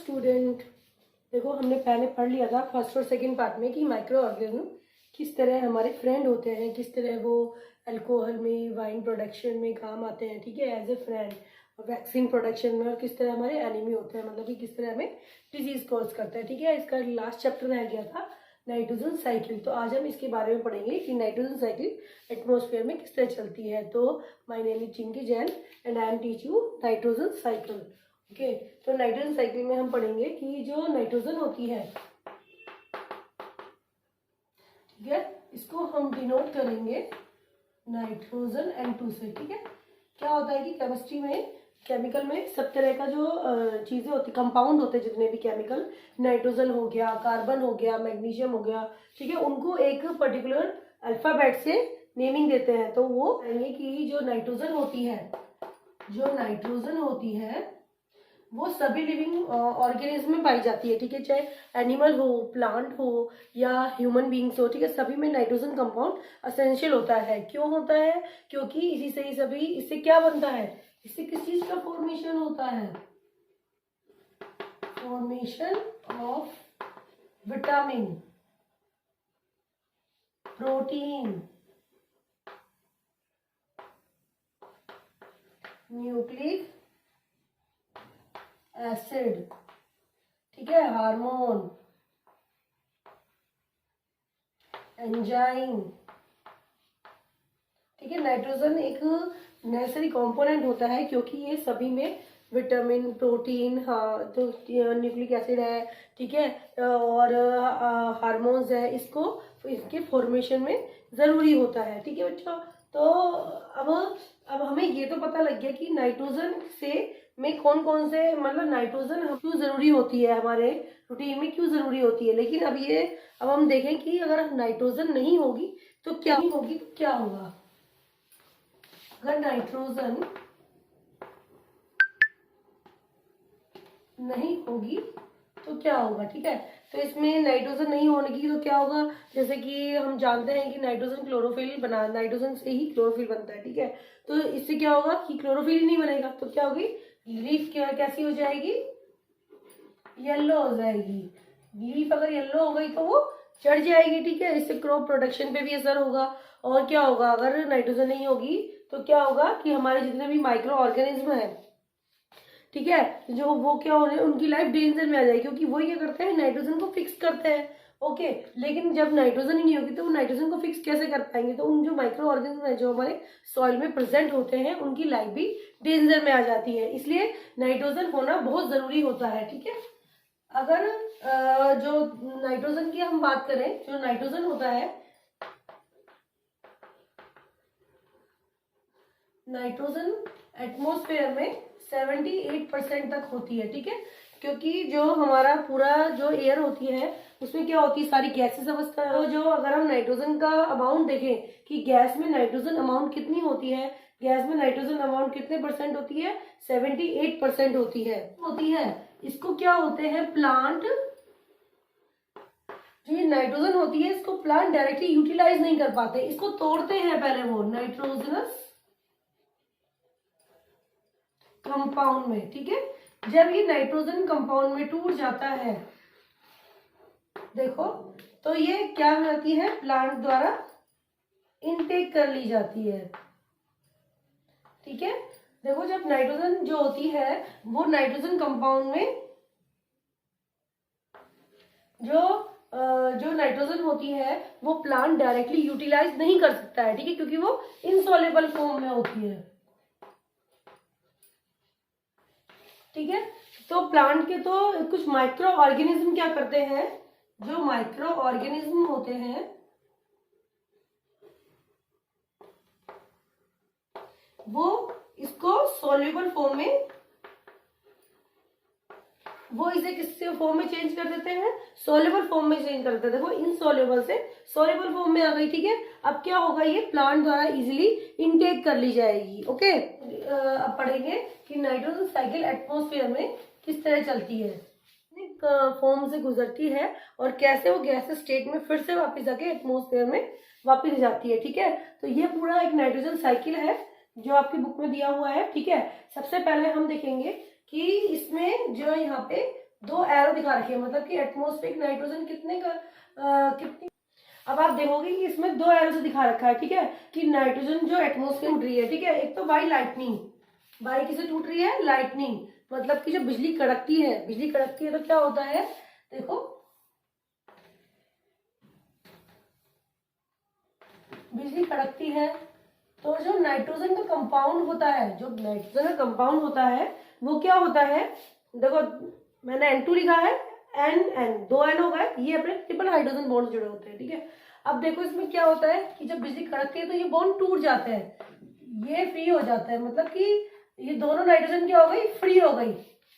Student, देखो हमने पहले पढ़ लिया था फर्स्ट और सेकंड पार्ट में कि माइक्रो ऑर्गेनिज्म किस तरह हमारे फ्रेंड होते हैं, किस तरह वो अल्कोहल में, वाइन प्रोडक्शन में काम आते हैं, ठीक है, एज ए फ्रेंड, और वैक्सीन प्रोडक्शन में, और किस तरह हमारे एनिमी होते हैं, मतलब कि किस तरह हमें डिजीज कॉज करता है, ठीक है। इसका लास्ट चैप्टर रह गया था नाइट्रोजन साइकिल। तो आज हम इसके बारे में पढ़ेंगे कि नाइट्रोजन साइकिल एटमॉस्फेयर में किस तरह चलती है। तो my name is Chinki Jain and I am teach you nitrogen cycle. Okay, तो नाइट्रोजन साइकिल में हम पढ़ेंगे कि जो नाइट्रोजन होती है, ठीक है, इसको हम डिनोट करेंगे नाइट्रोजन N2 से, ठीक है। क्या होता है कि केमिस्ट्री में, केमिकल में सब तरह का जो चीजें होती, कंपाउंड होते हैं, जितने भी केमिकल, नाइट्रोजन हो गया, कार्बन हो गया, मैग्नीशियम हो गया, ठीक है, उनको एक पर्टिकुलर अल्फाबेट से नेमिंग देते हैं। तो वो कहेंगे कि जो नाइट्रोजन होती है, जो नाइट्रोजन होती है वो सभी लिविंग ऑर्गेनिज्म में पाई जाती है, ठीक है, चाहे एनिमल हो, प्लांट हो या ह्यूमन बींग्स हो, ठीक है, सभी में नाइट्रोजन कंपाउंड असेंशियल होता है। क्यों होता है? क्योंकि इसी से ही सभी, इससे क्या बनता है, इससे किस चीज का फॉर्मेशन होता है, formation of vitamin, protein, nucleic acid, ठीक है, हार्मोन, एंजाइम, ठीक है। नाइट्रोजन एक नेसेसरी कंपोनेंट होता है क्योंकि ये सभी में विटामिन, प्रोटीन, हाँ, तो न्यूक्लिक एसिड है, ठीक है, और हार्मोन्स है, इसको इसके फॉर्मेशन में जरूरी होता है, ठीक है बच्चों। तो अब हमें ये तो पता लग गया कि नाइट्रोजन से में कौन कौन से, मतलब नाइट्रोजन क्यों जरूरी होती है, हमारे रूटीन में क्यों जरूरी होती है। लेकिन अब हम देखें कि अगर नाइट्रोजन नहीं होगी तो क्या होगी, तो क्या होगा। अगर नाइट्रोजन नहीं होगी तो क्या होगा, ठीक है। तो इसमें नाइट्रोजन नहीं होने की तो क्या होगा, जैसे कि हम जानते हैं कि नाइट्रोजन क्लोरोफिल बना, नाइट्रोजन से ही क्लोरोफिल बनता है, ठीक है। तो इससे क्या होगा कि क्लोरोफिल ही नहीं बनेगा, तो क्या होगी, लीफ कैसी हो जाएगी, येलो हो जाएगी। लीफ अगर येलो हो गई तो वो चढ़ जाएगी, ठीक है, इससे क्रॉप प्रोडक्शन पे भी असर होगा। और क्या होगा, अगर नाइट्रोजन नहीं होगी तो क्या होगा कि हमारे जितने भी माइक्रो ऑर्गेनिज्म है, ठीक है, जो वो क्या हो रहे हैं, उनकी लाइफ डेंजर में आ जाएगी, क्योंकि वो ये करते हैं, नाइट्रोजन को फिक्स करते हैं। ओके, लेकिन जब नाइट्रोजन ही नहीं होगी तो वो नाइट्रोजन को फिक्स कैसे कर पाएंगे। तो उन जो माइक्रो ऑर्गेनिज्म है जो हमारे सॉइल में प्रेजेंट होते हैं, उनकी लाइफ भी डेंजर में आ जाती है। इसलिए नाइट्रोजन होना बहुत जरूरी होता है, ठीक है। अगर जो नाइट्रोजन की हम बात करें, जो नाइट्रोजन होता है, नाइट्रोजन एटमॉस्फेयर में 78% तक होती है, ठीक है, क्योंकि जो हमारा पूरा जो एयर होती है उसमें क्या होती है, सारी गैसेस अवस्था। तो जो अगर हम नाइट्रोजन का अमाउंट देखें कि गैस में नाइट्रोजन अमाउंट कितनी होती है, गैस में नाइट्रोजन अमाउंट कितने परसेंट होती है, 78% होती है। इसको क्या होते हैं, प्लांट, जो ये नाइट्रोजन होती है इसको प्लांट डायरेक्टली यूटिलाइज नहीं कर पाते, इसको तोड़ते हैं पहले वो नाइट्रोजनस कंपाउंड में, ठीक है। जब ये नाइट्रोजन कंपाउंड में टूट जाता है, देखो, तो ये क्या हो जाती है, प्लांट द्वारा इनटेक कर ली जाती है, ठीक है। देखो, जब नाइट्रोजन जो होती है वो नाइट्रोजन कंपाउंड में जो नाइट्रोजन होती है वो प्लांट डायरेक्टली यूटिलाइज नहीं कर सकता है, ठीक है, क्योंकि वो इनसॉल्युबल फॉर्म में होती है, ठीक है। तो प्लांट के तो कुछ माइक्रो ऑर्गेनिज्म क्या करते हैं, जो माइक्रो ऑर्गेनिज्म होते हैं वो इसको सॉल्युबल फॉर्म में, वो इसे किससे फॉर्म में चेंज कर देते हैं, सॉल्युबल फॉर्म में चेंज कर देते हैं। देखो, इनसॉल्युबल से सॉल्युबल फॉर्म में आ गई, ठीक है। अब क्या होगा, ये प्लांट द्वारा इजीली इनटेक कर ली जाएगी। ओके, अब पढ़ेंगे कि नाइट्रोजन साइकिल एटमॉस्फेयर में किस तरह चलती है, फॉर्म से गुजरती है और कैसे वो गैस स्टेट में फिर से वापस जाके एटमॉस्फेयर में वापस जाती है, ठीक है। तो ये पूरा एक नाइट्रोजन साइकिल है जो आपकी बुक में दिया हुआ है, ठीक है। सबसे पहले हम देखेंगे कि इसमें जो यहाँ पे दो एरो दिखा रखे हैं, मतलब कि एटमॉस्फेरिक नाइट्रोजन कितने का कितनी। अब आप देखोगे कि इसमें दो एरो से दिखा रखा है, ठीक है, कि नाइट्रोजन जो एटमॉस्फेयर टूट रही है, ठीक है। एक तो बाई लाइटनिंग, बाई किसे टूट रही है, लाइटनिंग, मतलब कि जब बिजली कड़कती है, बिजली कड़कती है तो क्या होता है, देखो बिजली कड़कती है तो जो नाइट्रोजन का कंपाउंड होता है, जो नाइट्रोजन का कंपाउंड होता है वो क्या होता है, देखो मैंने N2 लिखा है, N दो N हो गए, ये अपने ट्रिपल हाइड्रोजन बॉन्ड जुड़े होते हैं, ठीक है। अब देखो इसमें क्या होता है कि जब बिजली कड़कती है तो ये बॉन्ड टूट जाते हैं, ये फ्री हो जाता है, मतलब कि ये दोनों नाइट्रोजन क्या हो गई, फ्री हो गई,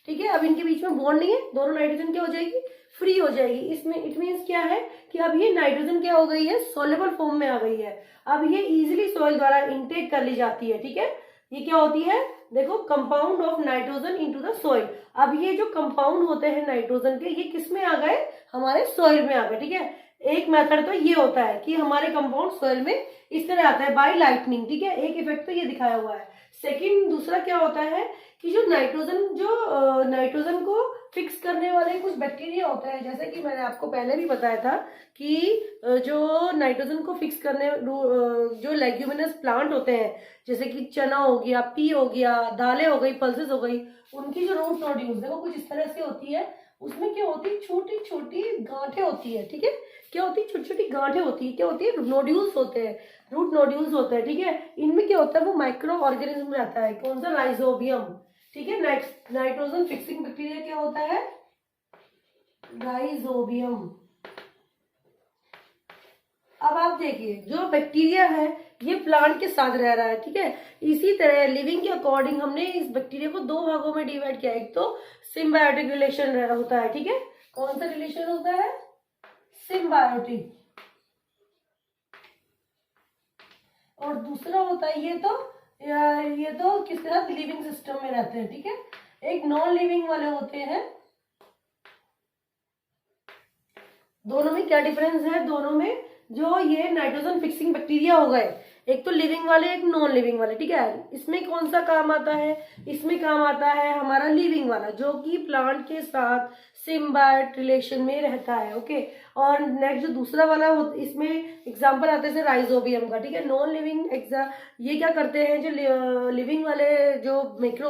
ठीक है। अब इनके बीच में बॉन्ड नहीं है, दोनों नाइट्रोजन क्या हो जाएगी, फ्री हो जाएगी। इसमें इट मीन्स क्या है कि अब ये नाइट्रोजन क्या हो गई है, सोलेबल फॉर्म में आ गई है, अब ये इजीली सॉइल द्वारा इनटेक कर ली जाती है, ठीक है। ये क्या होती है, देखो compound of nitrogen into the soil. अब ये जो कंपाउंड होते हैं नाइट्रोजन के, ये किस में आ गए, हमारे सॉइल में आ गए, ठीक है। एक मेथड तो ये होता है कि हमारे कंपाउंड सॉइल में इस तरह आता है बाय लाइटनिंग, ठीक है, एक इफेक्ट तो ये दिखाया हुआ है। सेकंड दूसरा क्या होता है कि जो नाइट्रोजन को फिक्स करने वाले कुछ बैक्टीरिया होते हैं, जैसे कि मैंने आपको पहले भी बताया था कि जो नाइट्रोजन को फिक्स करने जो लेग्यूमिनस प्लांट होते हैं, जैसे कि चना हो गया, पी हो गया, दालें हो गई, पल्सेस हो गई, उनकी जो रूट नोड्यूल्स देखो कुछ इस तरह से होती है, उसमें क्या होती है, छोटी छोटी गांठें होती है, ठीक है। क्या होती है, छोटी छोटी गांठें होती है, क्या होती है, नोड्यूल्स होते हैं, रूट नोड्यूल्स होते हैं, ठीक है। इनमें क्या होता है, वो माइक्रो ऑर्गेनिज्म रहता है, कौन सा, राइजोबियम, ठीक है। नाइट्रोजन फिक्सिंग बैक्टीरिया क्या होता है, राइजोबियम। अब आप देखिए जो बैक्टीरिया है ये प्लांट के साथ रह रहा है, ठीक है। इसी तरह लिविंग के अकॉर्डिंग हमने इस बैक्टीरिया को दो भागों में डिवाइड किया, एक तो सिम्बायोटिक रिलेशन होता है, ठीक है। कौन सा रिलेशन होता है, सिम्बायोटिक, और दूसरा होता है ये तो किसके साथ, लिविंग सिस्टम में रहते हैं, ठीक है। एक नॉन लिविंग वाले होते हैं, दोनों में क्या डिफरेंस है, दोनों में जो ये नाइट्रोजन फिक्सिंग बैक्टीरिया हो गए, एक तो लिविंग वाले एक नॉन लिविंग वाले, ठीक है। इसमें कौन सा काम आता है, इसमें काम आता है हमारा लिविंग वाला, जो कि प्लांट के साथ सिम्बायोट रिलेशन में रहता है, ओके। और नेक्स्ट जो दूसरा वाला इसमें एग्जांपल आते हैं राइजोबियम का, ठीक है। नॉन लिविंग ये क्या करते हैं, जो लिविंग वाले जो माइक्रो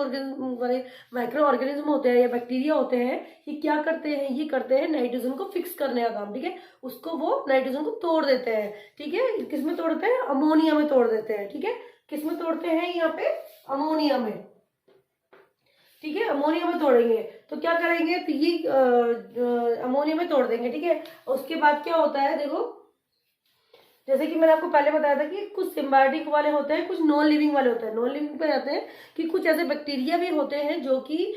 ऑर्गेनिज्म होते हैं या बैक्टीरिया होते हैं, ये क्या करते हैं, ये करते हैं नाइट्रोजन को फिक्स करने का काम, ठीक है। उसको वो नाइट्रोजन को तोड़ देते हैं, ठीक है। किसमें तोड़ते हैं, अमोनिया में तोड़ देते हैं, ठीक है। किसमें तोड़ते हैं, यहाँ पे अमोनिया में, ठीक है, अमोनिया में तोड़ेंगे तो क्या करेंगे, तो ये अमोनिया में तोड़ देंगे, ठीक है। उसके बाद क्या होता है, देखो जैसे कि मैंने आपको पहले बताया था कि कुछ सिम्बायोटिक वाले होते हैं, कुछ नॉन लिविंग वाले होते हैं। नॉन लिविंग पे जाते हैं कि कुछ ऐसे बैक्टीरिया भी होते हैं जो कि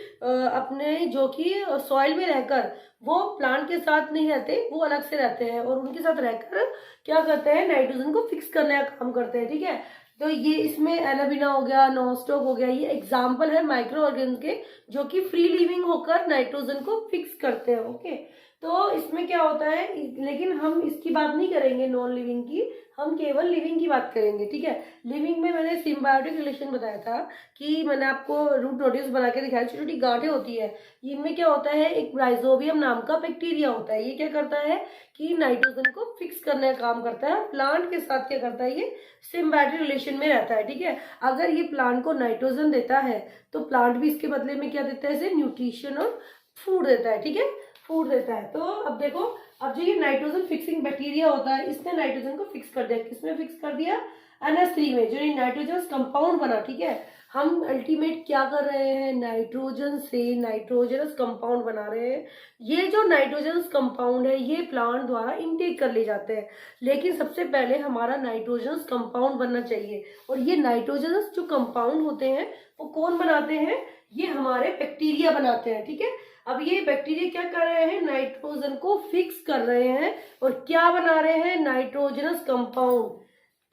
सॉइल में रहकर वो प्लांट के साथ नहीं रहते, वो अलग से रहते हैं और उनके साथ रहकर क्या करते हैं, नाइट्रोजन को फिक्स करने का काम करते हैं, ठीक है। तो ये इसमें एनाबिना हो गया, नॉस्टॉक हो गया, ये एग्जाम्पल है माइक्रो ऑर्गेनिज्म के जो कि फ्री लिविंग होकर नाइट्रोजन को फिक्स करते हैं, ओके। तो इसमें क्या होता है, लेकिन हम इसकी बात नहीं करेंगे नॉन लिविंग की, हम केवल लिविंग की बात करेंगे, ठीक है। लिविंग में मैंने सिम्बायोटिक रिलेशन बताया था कि मैंने आपको रूट नोड्यूल्स बना के दिखाया, छोटी छोटी गांठें होती है, इनमें क्या होता है, एक राइजोबियम नाम का बैक्टीरिया होता है, ये क्या करता है कि नाइट्रोजन को फिक्स करने का काम करता है, प्लांट के साथ क्या करता है, ये सिम्बायोटिक रिलेशन में रहता है, ठीक है। अगर ये प्लांट को नाइट्रोजन देता है तो प्लांट भी इसके बदले में क्या देता है, इसे न्यूट्रिशन और फूड देता है, ठीक है, फूड देता है। तो अब देखो, अब जो ये नाइट्रोजन फिक्सिंग बैक्टीरिया होता है, इसने नाइट्रोजन को फिक्स कर दिया, किसमें फिक्स कर दिया, NH3 में, जो ये नाइट्रोजन कंपाउंड बना, ठीक है। हम अल्टीमेट क्या कर रहे हैं, नाइट्रोजन से नाइट्रोजनस कंपाउंड बना रहे हैं। ये जो नाइट्रोजनस कंपाउंड है ये प्लांट द्वारा इनटेक कर ले जाते हैं, लेकिन सबसे पहले हमारा नाइट्रोजनस कंपाउंड बनना चाहिए, और ये नाइट्रोजनस जो कंपाउंड होते हैं वो कौन बनाते हैं, ये हमारे बैक्टीरिया बनाते हैं, ठीक है। अब ये बैक्टीरिया क्या कर रहे हैं, नाइट्रोजन को फिक्स कर रहे हैं और क्या बना रहे हैं, नाइट्रोजनस कंपाउंड,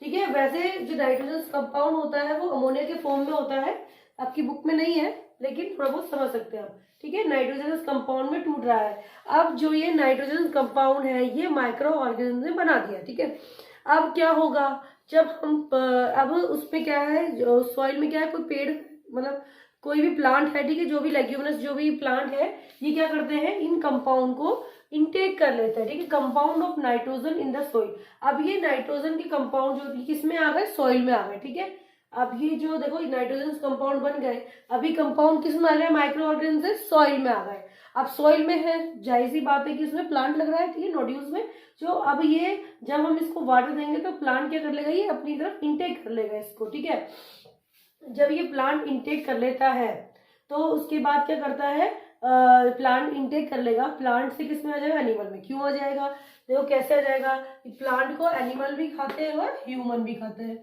ठीक है। वैसे जो नाइट्रोजनस कंपाउंड होता है वो अमोनिया के फॉर्म में होता है, आपकी बुक में नहीं है लेकिन थोड़ा बहुत समझ सकते हैं आप, ठीक है। नाइट्रोजनस कंपाउंड में टूट रहा है। अब जो ये नाइट्रोजनस कंपाउंड है ये माइक्रो ऑर्गेनिज्म ने बना दिया, ठीक है। अब क्या होगा, जब हम अब उसमें क्या है, सॉइल में क्या है, कोई पेड़, मतलब कोई भी प्लांट है, ठीक है, जो भी लेग्यूमिनस जो भी प्लांट है, ये क्या करते हैं, इन कंपाउंड को इनटेक कर लेते हैं, ठीक है, compound of nitrogen in the soil. अब ये नाइट्रोजन के कंपाउंड जो किस में आ गए, सॉइल में आ गए, ठीक है। अब ये जो देखो नाइट्रोजन कंपाउंड बन गए, अभी कंपाउंड किस में आ गए, माइक्रो ऑर्गेनिज्म से सॉइल में आ गए। अब सॉइल में है, जाहिर सी बात है कि इसमें प्लांट लग रहा है, ठीक है, नोड्यूल्स में। जो अब ये जब हम इसको वाटर देंगे तो प्लांट क्या कर लेगा, ये अपनी तरफ इंटेक कर लेगा इसको, ठीक है। जब ये प्लांट इंटेक कर लेता है तो उसके बाद क्या करता है, प्लांट इंटेक कर लेगा, प्लांट से किस में आ जाएगा, एनिमल में। क्यों आ जाएगा, देखो कैसे आ जाएगा, प्लांट को एनिमल भी खाते हैं और ह्यूमन भी खाते हैं,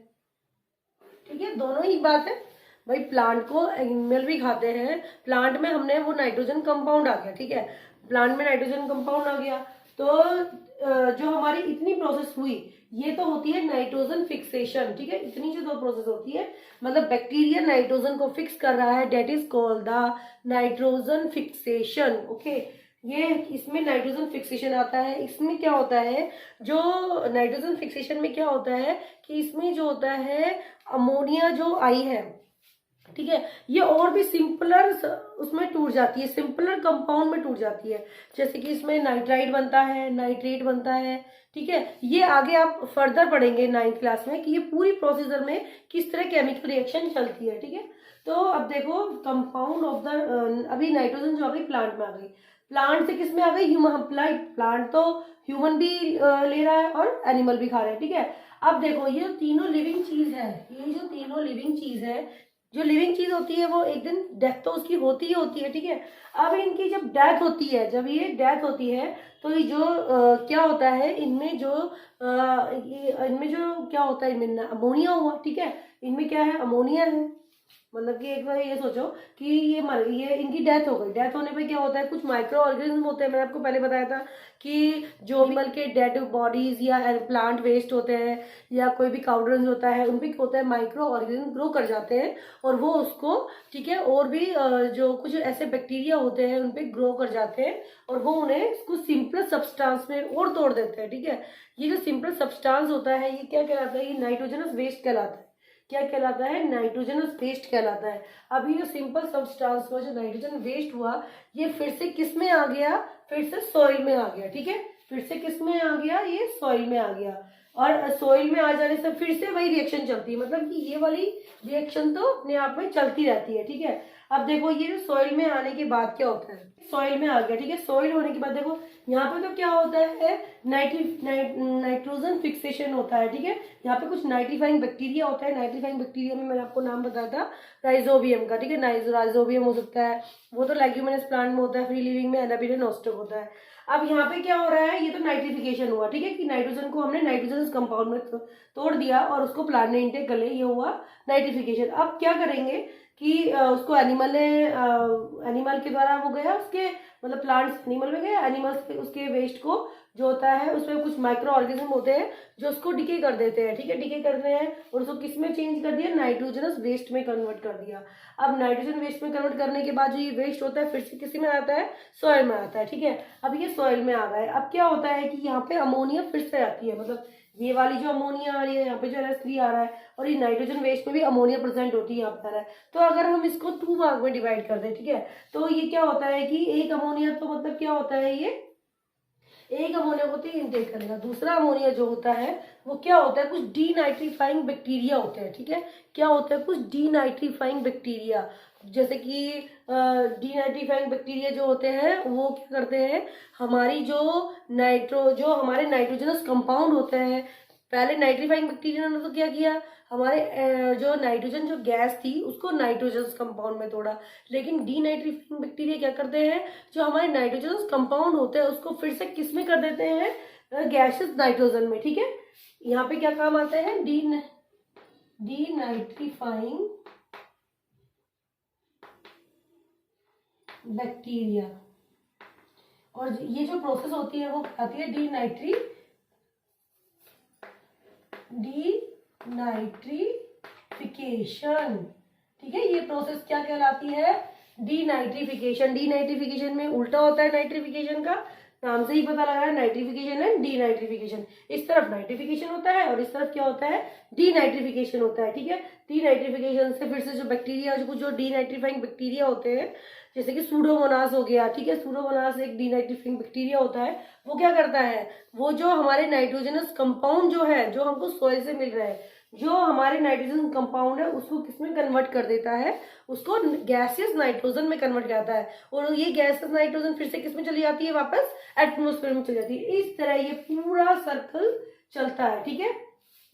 ठीक है, दोनों ही बात है भाई, प्लांट को एनिमल भी खाते हैं। प्लांट में हमने वो नाइट्रोजन कंपाउंड आ गया, ठीक है, प्लांट में नाइट्रोजन कंपाउंड आ गया, तो जो हमारी इतनी प्रोसेस हुई, ये तो होती है नाइट्रोजन फिक्सेशन, ठीक है, इतनी जो दो प्रोसेस होती है, मतलब बैक्टीरिया नाइट्रोजन को फिक्स कर रहा है, that is called the nitrogen fixation, okay. ये इसमें नाइट्रोजन फिक्सेशन आता है। इसमें क्या होता है, जो नाइट्रोजन फिक्सेशन में क्या होता है कि इसमें जो होता है अमोनिया जो आई है, ठीक है, ये और भी सिंपलर उसमें टूट जाती है, सिंपलर कंपाउंड में टूट जाती है। जैसे कि इसमें नाइट्राइट बनता है, नाइट्रेट बनता है, ठीक है। ये आगे आप फर्दर पढ़ेंगे 9th क्लास में कि ये पूरी प्रोसीजर में किस तरह केमिकल रिएक्शन चलती है, ठीक है। तो अब देखो कंपाउंड ऑफ द, अभी नाइट्रोजन जो आ गई प्लांट में आ गई, प्लांट से किस में आ गई, ह्यूमन। प्लांट तो ह्यूमन भी ले रहा है और एनिमल भी खा रहे हैं, ठीक है। अब देखो ये तीनों लिविंग चीज है, ये जो तीनों लिविंग चीज है, जो लिविंग चीज होती है वो एक दिन डेथ तो उसकी होती ही होती है, ठीक है। अब इनकी जब डेथ होती है, जब ये डेथ होती है तो ये जो क्या होता है, इनमें जो इनमें जो क्या होता है, इनमें अमोनिया हुआ, ठीक है, इनमें क्या है, अमोनिया है। मतलब कि एक बार ये सोचो कि ये इनकी डेथ हो गई, डेथ होने पे क्या होता है, कुछ माइक्रो ऑर्गेनिज्म होते हैं, मैंने आपको पहले बताया था कि जो एनिमल के डेड बॉडीज या प्लांट वेस्ट होते हैं या कोई भी काउडरंस होता है, उन पे क्या होता है, माइक्रो ऑर्गेनिज्म ग्रो कर जाते हैं और वो उसको, ठीक है, और भी जो कुछ ऐसे बैक्टीरिया होते हैं उन पे ग्रो कर जाते हैं और वो उन्हें कुछ सिंपल सब्सटेंस में और तोड़ देते हैं, ठीक है। ये जो सिंपल सब्सटेंस होता है ये क्या कहलाता है, ये नाइट्रोजनस वेस्ट कहलाता है। क्या कहलाता है, नाइट्रोजनस वेस्ट कहलाता है। अभी जो सिंपल सब्सटेंस हुआ, जो नाइट्रोजन वेस्ट हुआ, ये फिर से किस में आ गया, फिर से सॉइल में आ गया, ठीक है, फिर से किस में आ गया, ये सॉइल में आ गया। और सॉइल में आ जाने से फिर से वही रिएक्शन चलती है, मतलब कि ये वाली रिएक्शन तो अपने आप में चलती रहती है, ठीक है। अब देखो ये सॉइल में आने के बाद क्या होता है, सॉइल में आ गया, ठीक है, सॉइल होने के बाद देखो यहाँ पे तो क्या होता है, नाइट्रोजन फिक्सेशन होता है, ठीक है। यहाँ पे कुछ नाइट्रीफाइंग बैक्टीरिया होता है, नाइट्रीफाइंग बैक्टीरिया में मैंने आपको नाम बताया था राइजोबियम का, ठीक है, राइजोबियम हो सकता है, वो तो लेग्यूमिनस प्लांट में होता है, फ्री लिविंग में एनाबिडियन नॉस्टक होता है। अब यहाँ पे क्या हो रहा है, ये तो नाइट्रिफिकेशन हुआ, ठीक है, कि नाइट्रोजन को हमने नाइट्रोजन कंपाउंड में तोड़ दिया और उसको प्लांट ने इंटेक कर लिया, ये हुआ नाइट्रिफिकेशन। अब क्या करेंगे कि उसको एनिमल के द्वारा वो गया, उसके मतलब प्लांट्स एनिमल में गए, एनिमल्स उसके वेस्ट को जो होता है उसमें कुछ माइक्रो ऑर्गेनिज्म होते हैं जो उसको डिके कर देते हैं, ठीक है, डिके करते हैं और उसको किस में चेंज कर दिया, नाइट्रोजनस वेस्ट में कन्वर्ट कर दिया। अब नाइट्रोजन वेस्ट में कन्वर्ट करने के बाद जो ये वेस्ट होता है फिर से किसी में आता है, सॉइल में आता है, ठीक है। अब ये सॉइल में आ गया है। अब क्या होता है कि यहाँ पे अमोनिया फिर से आती है, मतलब ये वाली जो अमोनिया आ रही है, यहाँ पे जो NH3 आ रहा है और ये नाइट्रोजन वेस्ट में भी अमोनिया प्रेजेंट होती है यहाँ पर है। तो अगर हम इसको 2 भाग में डिवाइड कर दें, ठीक है, तो ये क्या होता है कि एक अमोनिया तो मतलब क्या होता है, ये एक अमोनिया को इनटेक करेगा, दूसरा अमोनिया जो होता है वो क्या होता है, कुछ डीनाइट्रीफाइंग बैक्टीरिया होते हैं, ठीक है, क्या होता है, कुछ डीनाइट्रीफाइंग बैक्टीरिया, जैसे कि डीनाइट्रीफाइंग बैक्टीरिया जो होते हैं वो क्या करते हैं, हमारी जो हमारे नाइट्रोजनस कंपाउंड होते हैं, पहले नाइट्रीफाइंग बैक्टीरिया ने तो क्या किया, हमारे जो नाइट्रोजन जो गैस थी उसको नाइट्रोजन कंपाउंड में तोड़ा, लेकिन डीनाइट्रीफाइंग बैक्टीरिया क्या करते हैं, जो हमारे नाइट्रोजन कंपाउंड होते हैं उसको फिर से किस में कर देते हैं, गैसेस नाइट्रोजन में, ठीक है। यहाँ पे क्या काम आते हैं, डीनाइट्रीफाइंग बैक्टीरिया, और ये जो प्रोसेस होती है वो आती है डीनाइट्रीफिकेशन, ठीक है। ये प्रोसेस क्या कहलाती है, डीनाइट्रीफिकेशन। डीनाइट्रीफिकेशन में उल्टा होता है नाइट्रिफिकेशन का, नाम से ही पता लग रहा है, नाइट्रिफिकेशन एंड डीनाइट्रिफिकेशन। इस तरफ नाइट्रिफिकेशन होता है और इस तरफ क्या होता है, डीनाइट्रिफिकेशन होता है। ठीक है, डीनाइट्रिफिकेशन से फिर से जो बैक्टीरिया, जो डीनाइट्रीफाइंग बैक्टीरिया होते हैं, जैसे कि सूडोमोनास हो गया, ठीक है, सूडोमोनास एक डीनाइट्रीफाइंग बैक्टीरिया होता है। वो क्या करता है, वो जो हमारे नाइट्रोजनस कंपाउंड जो है, जो हमको सोइल से मिल रहा है, जो हमारे नाइट्रोजन कंपाउंड है, उसको किसमें कन्वर्ट कर देता है, उसको गैसियस नाइट्रोजन में कन्वर्ट करता है। और ये गैसियस नाइट्रोजन फिर से किसमें चली जाती है, वापस एटमोस्फेयर में चली जाती है। इस तरह ये पूरा सर्कल चलता है। ठीक है,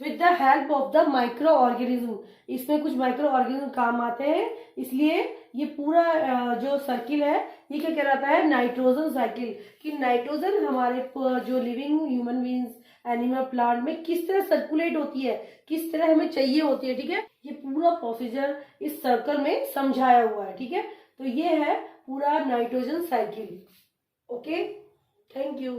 with the help of the micro organism, इसमें कुछ माइक्रो ऑर्गेनिज्म काम आते हैं, इसलिए ये पूरा जो सर्किल है ये क्या कहलाता है, नाइट्रोजन साइकिल। कि नाइट्रोजन हमारे जो living human beings, animal, plant में किस तरह सर्कुलेट होती है, किस तरह हमें चाहिए होती है। ठीक है, ये पूरा प्रोसीजर इस सर्कल में समझाया हुआ है। ठीक है, तो ये है पूरा nitrogen cycle. Okay, thank you.